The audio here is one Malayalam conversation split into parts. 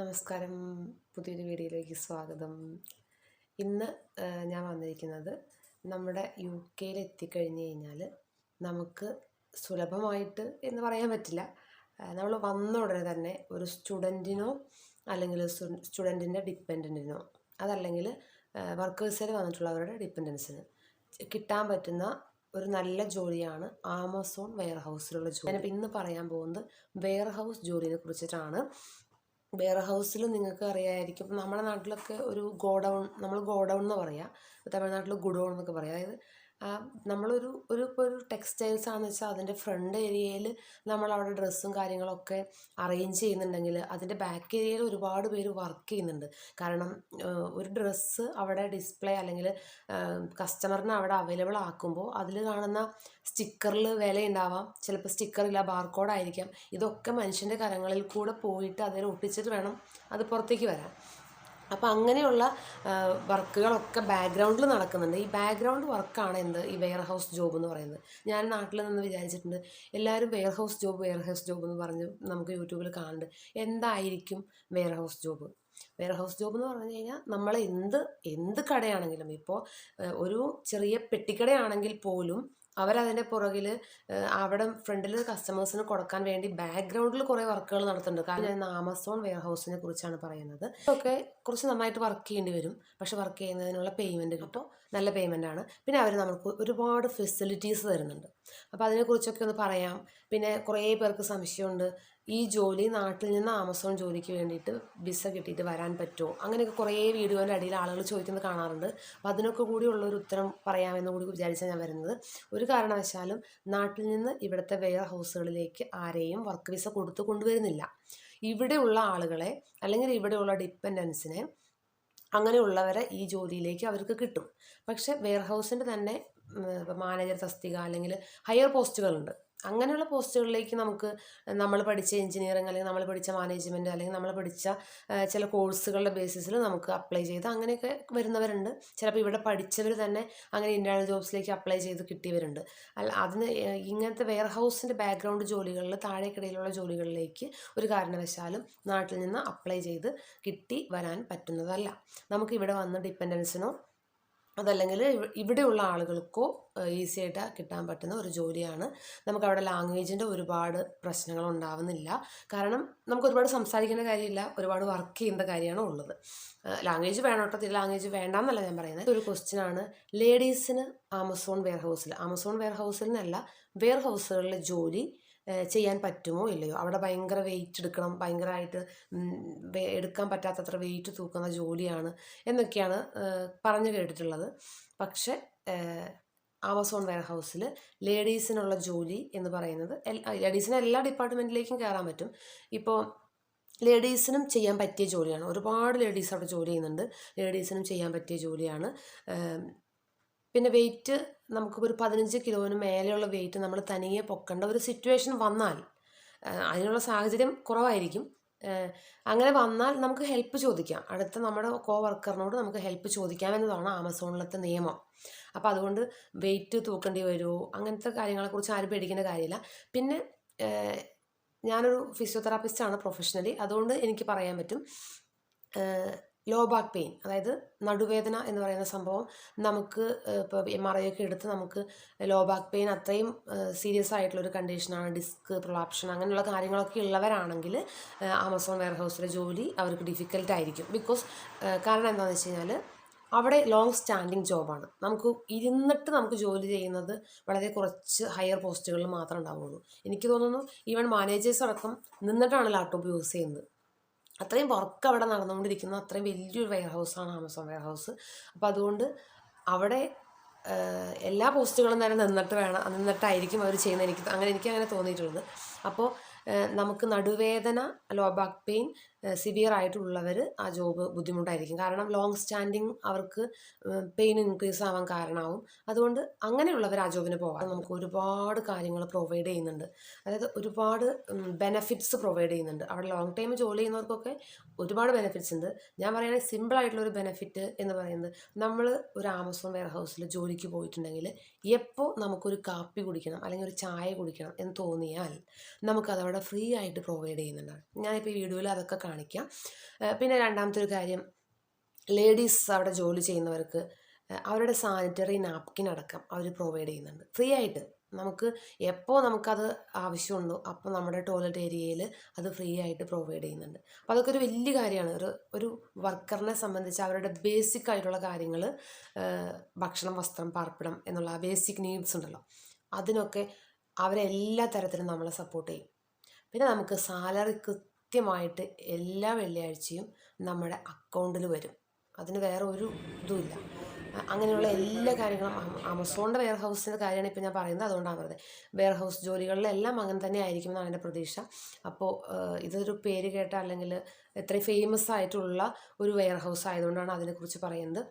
നമസ്കാരം. പുതിയൊരു വീഡിയോയിലേക്ക് സ്വാഗതം. ഇന്ന് ഞാൻ വന്നിരിക്കുന്നത് നമ്മുടെ UK എത്തിക്കഴിഞ്ഞ് കഴിഞ്ഞാൽ നമുക്ക് സുലഭമായിട്ട് എന്ന് പറയാൻ പറ്റില്ല. നമ്മൾ വന്ന ഉടനെ തന്നെ ഒരു സ്റ്റുഡൻറ്റിനോ അല്ലെങ്കിൽ സ്റ്റുഡൻറ്റിൻ്റെ ഡിപ്പെൻഡൻറ്റിനോ അതല്ലെങ്കിൽ വർക്കേഴ്സിൽ വന്നിട്ടുള്ളവരുടെ ഡിപ്പെൻഡൻസിന് കിട്ടാൻ പറ്റുന്ന ഒരു നല്ല ജോലിയാണ് ആമസോൺ വെയർ ഹൗസിലുള്ള ജോലി. ഞാനിപ്പോൾ ഇന്ന് പറയാൻ പോകുന്നത് വെയർ ഹൗസ് ജോലിയെ കുറിച്ചിട്ടാണ്. വെയർ ഹൗസിൽ നിങ്ങൾക്ക് അറിയാമായിരിക്കും, നമ്മുടെ നാട്ടിലൊക്കെ ഒരു നമ്മൾ ഗോഡൗൺ എന്ന് പറയാം, തമിഴ്നാട്ടിൽ ഗുഡൗൺ എന്നൊക്കെ പറയാം. അതായത് നമ്മളൊരു ഇപ്പോൾ ഒരു ടെക്സ്റ്റൈൽസ് ആണെന്ന് വെച്ചാൽ അതിൻ്റെ ഫ്രണ്ട് ഏരിയയിൽ നമ്മളവിടെ ഡ്രസ്സും കാര്യങ്ങളൊക്കെ അറേഞ്ച് ചെയ്യുന്നുണ്ടെങ്കിൽ അതിൻ്റെ ബാക്ക് ഏരിയയിൽ ഒരുപാട് പേര് വർക്ക് ചെയ്യുന്നുണ്ട്. കാരണം ഒരു ഡ്രസ്സ് അവിടെ ഡിസ്പ്ലേ അല്ലെങ്കിൽ കസ്റ്റമറിന് അവിടെ അവൈലബിൾ ആക്കുമ്പോൾ അതിൽ കാണുന്ന സ്റ്റിക്കറിൽ വിലയുണ്ടാവാം, ചിലപ്പോൾ സ്റ്റിക്കറില്ല, ബാർകോഡായിരിക്കാം. ഇതൊക്കെ മനുഷ്യൻ്റെ കരങ്ങളിൽ കൂടെ പോയിട്ട് അതിൽ ഒട്ടിച്ചിട്ട് വേണം അത് പുറത്തേക്ക് വരാൻ. അപ്പോൾ അങ്ങനെയുള്ള വർക്കുകളൊക്കെ ബാക്ക്ഗ്രൗണ്ടിൽ നടക്കുന്നുണ്ട്. ഈ ബാക്ക്ഗ്രൗണ്ട് വർക്കാണ് ഈ വെയർ ഹൗസ് ജോബ് എന്ന് പറയുന്നത്. ഞാൻ നാട്ടിൽ നിന്ന് വിചാരിച്ചിട്ടുണ്ട്, എല്ലാവരും വെയർ ഹൗസ് ജോബ് എന്ന് പറഞ്ഞ് നമുക്ക് യൂട്യൂബിൽ കാണുന്നുണ്ട്. എന്തായിരിക്കും warehouse job? Warehouse job എന്ന് പറഞ്ഞു കഴിഞ്ഞാൽ നമ്മൾ എന്ത് കടയാണെങ്കിലും, ഇപ്പോൾ ഒരു ചെറിയ പെട്ടിക്കടയാണെങ്കിൽ പോലും അവരതിൻ്റെ പുറകിൽ അവിടെ ഫ്രണ്ടിൽ കസ്റ്റമേഴ്സിന് കൊടുക്കാൻ വേണ്ടി ബാക്ക്ഗ്രൗണ്ടിൽ കുറേ വർക്കുകൾ നടത്തുന്നുണ്ട്. കാരണം ഞാൻ ആമസോൺ വെയർ ഹൗസിനെ കുറിച്ചാണ് പറയുന്നത്. ഇതൊക്കെ കുറച്ച് നന്നായിട്ട് വർക്ക് ചെയ്യേണ്ടി വരും, പക്ഷെ വർക്ക് ചെയ്യുന്നതിനുള്ള പേയ്മെൻറ്റ് കിട്ടും, നല്ല പേയ്മെൻറ്റാണ്. പിന്നെ അവർ നമുക്ക് ഒരുപാട് ഫെസിലിറ്റീസ് തരുന്നുണ്ട്. അപ്പോൾ അതിനെക്കുറിച്ചൊക്കെ ഒന്ന് പറയാം. പിന്നെ കുറേ പേർക്ക് സംശയമുണ്ട്, ഈ ജോലി നാട്ടിൽ നിന്ന് ആമസോൺ ജോലിക്ക് വേണ്ടിയിട്ട് വിസ കിട്ടിയിട്ട് വരാൻ പറ്റുമോ? അങ്ങനെയൊക്കെ കുറേ വീഡിയോൻ്റെ അടിയിൽ ആളുകൾ ചോദിക്കുന്നത് കാണാറുണ്ട്. അപ്പോൾ അതിനൊക്കെ കൂടി ഉള്ളൊരു ഉത്തരം പറയാമെന്ന് കൂടി വിചാരിച്ചാൽ ഞാൻ വരുന്നത്. ഒരു കാരണവശാലും നാട്ടിൽ നിന്ന് ഇവിടുത്തെ വെയർ ഹൗസുകളിലേക്ക് ആരെയും വർക്ക് വിസ കൊണ്ടുവരുന്നില്ല. ഇവിടെയുള്ള ആളുകളെ അല്ലെങ്കിൽ ഇവിടെയുള്ള ഡിപ്പെൻഡൻസിനെ, അങ്ങനെയുള്ളവരെ ഈ ജോലിയിലേക്ക് അവർക്ക് കിട്ടും. പക്ഷേ വെയർ ഹൗസിൻ്റെ തന്നെ മാനേജർ തസ്തിക അല്ലെങ്കിൽ ഹയർ പോസ്റ്റുകളുണ്ട്. അങ്ങനെയുള്ള പോസ്റ്റുകളിലേക്ക് നമ്മൾ പഠിച്ച എഞ്ചിനീയറിംഗ് അല്ലെങ്കിൽ നമ്മൾ പഠിച്ച മാനേജ്മെൻറ്റ് അല്ലെങ്കിൽ നമ്മൾ പഠിച്ച ചില കോഴ്സുകളുടെ ബേസിസിൽ നമുക്ക് അപ്ലൈ ചെയ്ത് അങ്ങനെയൊക്കെ വരുന്നവരുണ്ട്. ചിലപ്പോൾ ഇവിടെ പഠിച്ചവർ തന്നെ അങ്ങനെ ഇൻ്റേണൽ ജോബ്സിലേക്ക് അപ്ലൈ ചെയ്ത് കിട്ടിയവരുണ്ട്. അതിന് ഇങ്ങനത്തെ വെയർ ഹൗസിൻ്റെ ബാക്ക്ഗ്രൗണ്ട് ജോലികളിൽ താഴേക്കിടയിലുള്ള ജോലികളിലേക്ക് ഒരു കാരണവശാലും നാട്ടിൽ നിന്ന് അപ്ലൈ ചെയ്ത് കിട്ടി വരാൻ പറ്റുന്നതല്ല. നമുക്ക് ഇവിടെ വന്ന് ഡിപ്പെൻഡൻസിനോ അതല്ലെങ്കിൽ ഇവിടെയുള്ള ആളുകൾക്കോ ഈസി ആയിട്ട് കിട്ടാൻ പറ്റുന്ന ഒരു ജോലിയാണ്. നമുക്കവിടെ ലാംഗ്വേജിൻ്റെ ഒരുപാട് പ്രശ്നങ്ങൾ ഉണ്ടാവുന്നില്ല. കാരണം നമുക്ക് ഒരുപാട് സംസാരിക്കേണ്ട കാര്യമില്ല, ഒരുപാട് വർക്ക് ചെയ്യേണ്ട കാര്യമാണ് ഉള്ളത്. ലാംഗ്വേജ് വേണോട്ടോ, ലാംഗ്വേജ് വേണ്ടാന്നല്ല ഞാൻ പറയുന്നത്. ഒരു ക്വസ്റ്റ്യനാണ്, ലേഡീസിന് ആമസോൺ വെയർ ഹൗസിൽ നിന്നല്ല വെയർ ഹൗസുകളിലെ ജോലി ചെയ്യാൻ പറ്റുമോ ഇല്ലയോ? അവിടെ ഭയങ്കര വെയിറ്റ് എടുക്കണം, ഭയങ്കരമായിട്ട് എടുക്കാൻ പറ്റാത്തത്ര വെയിറ്റ് തൂക്കുന്ന ജോലിയാണ് എന്നൊക്കെയാണ് പറഞ്ഞു കേട്ടിട്ടുള്ളത്. പക്ഷെ ആമസോൺ വെയർ ഹൗസിൽ ലേഡീസിനുള്ള ജോലി എന്ന് പറയുന്നത് ലേഡീസിന് എല്ലാ ഡിപ്പാർട്ട്മെൻറ്റിലേക്കും കയറാൻ പറ്റും. ഇപ്പോൾ ലേഡീസിനും ചെയ്യാൻ പറ്റിയ ജോലിയാണ്. ഒരുപാട് ലേഡീസ് അവിടെ ജോലി ചെയ്യുന്നുണ്ട്. ലേഡീസിനും ചെയ്യാൻ പറ്റിയ ജോലിയാണ്. പിന്നെ വെയിറ്റ് നമുക്കിപ്പോൾ ഒരു 15 കിലോന് മേലെയുള്ള വെയിറ്റ് നമ്മൾ തനിയെ പൊക്കേണ്ട ഒരു സിറ്റുവേഷൻ വന്നാൽ, അതിനുള്ള സാഹചര്യം കുറവായിരിക്കും. അങ്ങനെ വന്നാൽ നമുക്ക് ഹെൽപ്പ് ചോദിക്കാം. അടുത്ത നമ്മുടെ വർക്കറിനോട് നമുക്ക് ഹെൽപ്പ് ചോദിക്കാമെന്നതാണ് ആമസോണിലത്തെ നിയമം. അപ്പോൾ അതുകൊണ്ട് വെയിറ്റ് തൂക്കേണ്ടി വരുമോ അങ്ങനത്തെ കാര്യങ്ങളെക്കുറിച്ച് ആരും പേടിക്കേണ്ട കാര്യമില്ല. പിന്നെ ഞാനൊരു ഫിസിയോതെറാപ്പിസ്റ്റാണ് പ്രൊഫഷണലി, അതുകൊണ്ട് എനിക്ക് പറയാൻ പറ്റും, ലോ ബാക്ക് പെയിൻ, അതായത് നടുവേദന എന്ന് പറയുന്ന സംഭവം നമുക്ക് ഇപ്പോൾ MRI ഒക്കെ എടുത്ത് നമുക്ക് ലോ ബാക്ക് പെയിൻ അത്രയും സീരിയസ് ആയിട്ടുള്ളൊരു കണ്ടീഷനാണ്, ഡിസ്ക് പ്രൊലാപ്ഷൻ അങ്ങനെയുള്ള കാര്യങ്ങളൊക്കെ ഉള്ളവരാണെങ്കിൽ ആമസോൺ വെയർ ഹൗസിലെ ജോലി അവർക്ക് ഡിഫിക്കൽട്ടായിരിക്കും. കാരണം എന്താണെന്ന് വെച്ച് കഴിഞ്ഞാൽ അവിടെ ലോങ് സ്റ്റാൻഡിങ് ജോബാണ്. ഇരുന്നിട്ട് നമുക്ക് ജോലി ചെയ്യുന്നത് വളരെ കുറച്ച് ഹയർ പോസ്റ്റുകളിൽ മാത്രമേ ഉണ്ടാവുള്ളൂ. എനിക്ക് തോന്നുന്നു ഈവൻ മാനേജേഴ്സ് അടക്കം നിന്നിട്ടാണ് ലാപ്ടോപ്പ് യൂസ് ചെയ്യുന്നത്. അത്രയും വർക്ക് അവിടെ നടന്നുകൊണ്ടിരിക്കുന്ന അത്രയും വലിയൊരു വെയർ ഹൗസാണ് ആമസോൺ വെയർ ഹൗസ്. അപ്പോൾ അതുകൊണ്ട് അവിടെ എല്ലാ പോസ്റ്റുകളും തന്നെ നിന്നിട്ടായിരിക്കും അവർ ചെയ്യുന്നത്. എനിക്ക് തോന്നിയിട്ടുള്ളത്. അപ്പോൾ നമുക്ക് നടുവേദന, ലോ ബാക്ക് പെയിൻ സിവിയർ ആയിട്ടുള്ളവർ ആ ജോബ് ബുദ്ധിമുട്ടായിരിക്കും. കാരണം ലോങ് സ്റ്റാൻഡിങ് അവർക്ക് പെയിൻ ഇൻക്രീസ് ആവാൻ കാരണമാവും. അതുകൊണ്ട് അങ്ങനെയുള്ളവർ ആ ജോബിന് പോകാം. നമുക്ക് ഒരുപാട് കാര്യങ്ങൾ പ്രൊവൈഡ് ചെയ്യുന്നുണ്ട്, അതായത് ഒരുപാട് ബെനഫിറ്റ്സ് പ്രൊവൈഡ് ചെയ്യുന്നുണ്ട്. അവിടെ ലോങ് ടൈം ജോലി ചെയ്യുന്നവർക്കൊക്കെ ഒരുപാട് ബെനഫിറ്റ്സ് ഉണ്ട്. ഞാൻ പറയുകയാണെങ്കിൽ സിമ്പിളായിട്ടുള്ളൊരു ബെനഫിറ്റ് എന്ന് പറയുന്നത്, നമ്മൾ ഒരു ആമസോൺ വെയർ ഹൗസിൽ ജോലിക്ക് പോയിട്ടുണ്ടെങ്കിൽ എപ്പോൾ നമുക്കൊരു കാപ്പി കുടിക്കണം അല്ലെങ്കിൽ ഒരു ചായ കുടിക്കണം എന്ന് തോന്നിയാൽ നമുക്കതവിടെ ഫ്രീ ആയിട്ട് പ്രൊവൈഡ് ചെയ്യുന്നുണ്ട്. ഞാനിപ്പോൾ ഈ വീഡിയോയിൽ അതൊക്കെ കാണിക്കാം. പിന്നെ രണ്ടാമത്തെ ഒരു കാര്യം, ലേഡീസ് അവിടെ ജോലി ചെയ്യുന്നവർക്ക് അവരുടെ സാനിറ്ററി നാപ്കിൻ അടക്കം അവർ പ്രൊവൈഡ് ചെയ്യുന്നുണ്ട് ഫ്രീ ആയിട്ട്. നമുക്ക് എപ്പോൾ നമുക്കത് ആവശ്യമുണ്ടോ അപ്പോൾ നമ്മുടെ ടോയ്ലറ്റ് ഏരിയയിൽ അത് ഫ്രീ ആയിട്ട് പ്രൊവൈഡ് ചെയ്യുന്നുണ്ട്. അപ്പോൾ അതൊക്കെ ഒരു വലിയ കാര്യമാണ്. ഒരു വർക്കറിനെ സംബന്ധിച്ച് അവരുടെ ബേസിക് ആയിട്ടുള്ള കാര്യങ്ങൾ, ഭക്ഷണം, വസ്ത്രം, പാർപ്പിടം എന്നുള്ള ആ ബേസിക് നീഡ്സ് ഉണ്ടല്ലോ, അതിനൊക്കെ അവരെല്ലാ തരത്തിലും നമ്മളെ സപ്പോർട്ട് ചെയ്യും. പിന്നെ നമുക്ക് സാലറി കൃത്യമായിട്ട് എല്ലാ വെള്ളിയാഴ്ചയും നമ്മുടെ അക്കൗണ്ടിൽ വരും. അതിന് വേറെ ഒരു ഇതുമില്ല. അങ്ങനെയുള്ള എല്ലാ കാര്യങ്ങളും ആമസോണിൻ്റെ വെയർ ഹൗസിൻ്റെ കാര്യമാണ് ഇപ്പോൾ ഞാൻ പറയുന്നത്. അതുകൊണ്ടാണ് പറയുന്നത്. വെയർ ഹൗസ് ജോലികളിലെല്ലാം അങ്ങനെ തന്നെ ആയിരിക്കും എന്നാണ് എൻ്റെ പ്രതീക്ഷ. അപ്പോൾ ഇതൊരു പേര് കേട്ട അല്ലെങ്കിൽ ഇത്രയും ഫേമസ് ആയിട്ടുള്ള ഒരു വെയർ ഹൗസ് ആയതുകൊണ്ടാണ് അതിനെക്കുറിച്ച് പറയുന്നത്.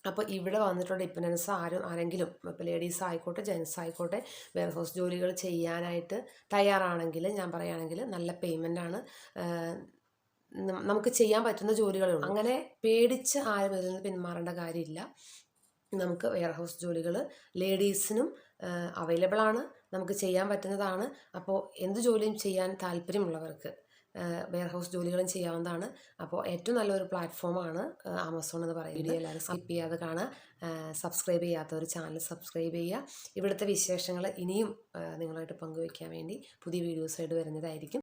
അപ്പോൾ ഇവിടെ വന്നിട്ടുള്ള ഡിപ്പെൻഡൻസ് ആരെങ്കിലും ഇപ്പോൾ ലേഡീസ് ആയിക്കോട്ടെ ജെൻസ് ആയിക്കോട്ടെ വെയർ ഹൗസ് ജോലികൾ ചെയ്യാനായിട്ട് തയ്യാറാണെങ്കിൽ, ഞാൻ പറയുകയാണെങ്കിൽ നല്ല പേയ്മെൻറ്റാണ്, നമുക്ക് ചെയ്യാൻ പറ്റുന്ന ജോലികളുണ്ട്. അങ്ങനെ പേടിച്ച് ആരും ഇതിൽ നിന്ന് പിന്മാറേണ്ട കാര്യമില്ല. നമുക്ക് വെയർ ഹൗസ് ജോലികൾ ലേഡീസിനും അവൈലബിൾ ആണ്, നമുക്ക് ചെയ്യാൻ പറ്റുന്നതാണ്. അപ്പോൾ എന്ത് ജോലിയും ചെയ്യാൻ താല്പര്യമുള്ളവർക്ക് വെയർ ഹൗസ് ജോലികളും ചെയ്യാവുന്നതാണ്. അപ്പോൾ ഏറ്റവും നല്ലൊരു പ്ലാറ്റ്ഫോമാണ് ആമസോൺ എന്ന് പറയുന്നത്. വീഡിയോ എല്ലാവരും സ്കിപ്പ് ചെയ്യാതെ കാണുക. സബ്സ്ക്രൈബ് ചെയ്യാത്തവർ ചാനൽ സബ്സ്ക്രൈബ് ചെയ്യുക. ഇവിടുത്തെ വിശേഷങ്ങൾ ഇനിയും നിങ്ങളായിട്ട് പങ്കുവയ്ക്കാൻ വേണ്ടി പുതിയ വീഡിയോസായിട്ട് വരുന്നതായിരിക്കും.